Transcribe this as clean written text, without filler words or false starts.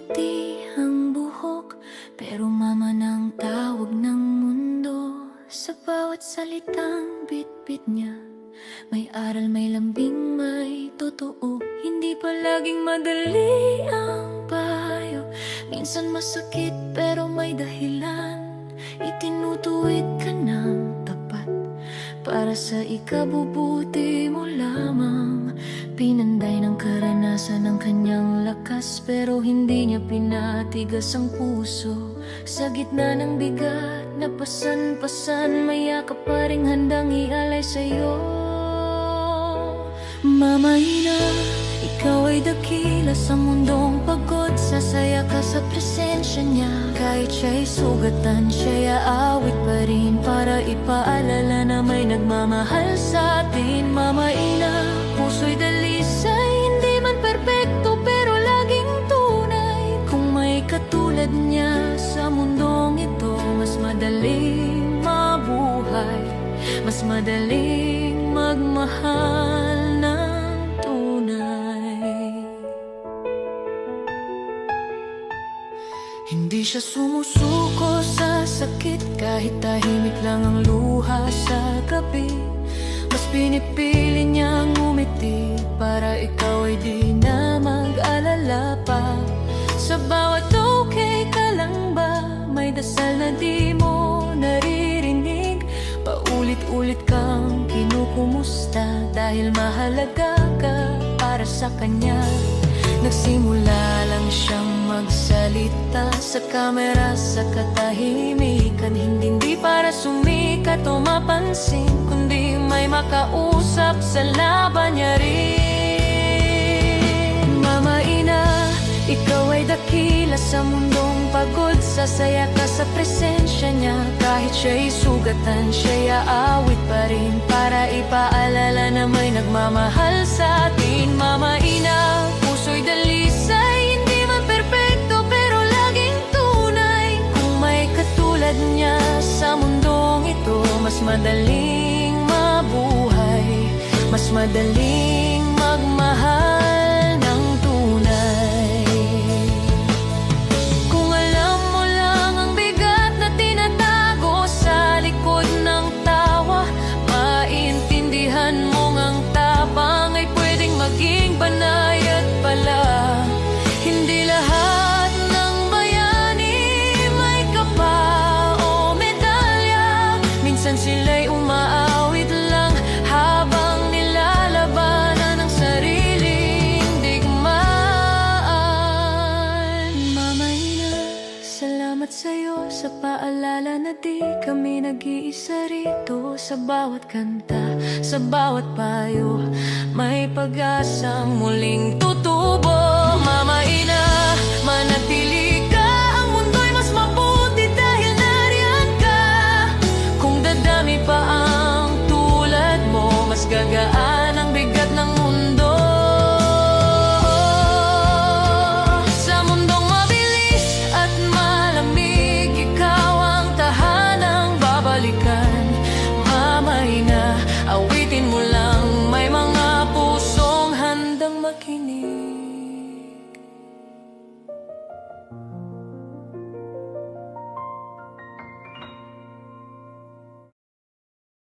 puti ang buhok, pero mama ng tawag ng mundo. Sa bawat salitang bit-bit niya, may aral, may lambing, may totoo. Hindi palaging madali ang payo, minsan masakit pero may dahilan. Itinutuwid ka ng tapat para sa ikabubuti mo lamang. Pinanday ng karanasan ng kanyang lakas, pero hindi niya pinatigas ang puso. Sa gitna ng bigat na pasan-pasan, may yakap pa ring handang ialay sa'yo. Mama Ina, ikaw ay dakila sa mundong pagod. Sasaya ka sa presensya niya. Kahit siya'y sugatan, siya'y aawit pa rin para ipaalala na may nagmamahal sa atin. Mama Ina, puso'y dalisay, hindi man perpekto pero laging tunay. Kung may katulad niya sa mundong ito, mas madaling mabuhay, mas madaling magmahal ng tunay. Hindi siya sumusuko sa sakit, kahit tahimik lang ang luha sa gabi. Mas pinipili niyang umiti para ikaw ay di na mag-alala pa. Sa bawat okay ka lang ba, may dasal na di mo naririnig. Paulit-ulit kang kinukumusta dahil mahalaga ka para sa kanya. Nagsimula lang siyang magsalita sa kamera, sa katahimikan. Hindi para sumikat o mapansin, kundi may makausap sa laban niya rin. Mama Ina, ikaw ay dakila sa mundong pagod. Sasaya ka sa presensya niya. Kahit siya'y sugatan, siya'y aawit pa rin para ipaalala na may nagmamahal sa atin. Mama Ina, puso'y dalisay, hindi man perpekto pero laging tunay. Kung may katulad niya sa mundong ito, mas madaling mabuhay, mas madaling magmahal ng tunay. Kung alam mo lang ang bigat na tinatago sa likod ng tawa, maintindihan mo ngang tapang ay pwedeng maging banayad pala. Hindi lahat ng bayani may kapa o medalya. Minsan sila'y umaawit lang habang nilalabanan ang sariling digmaan. Mama Ina, salamat sa'yo sa paalala na di kami nag-iisa rito. Sa bawat kanta, sa bawat payo, may pag-asang muling tutuwa.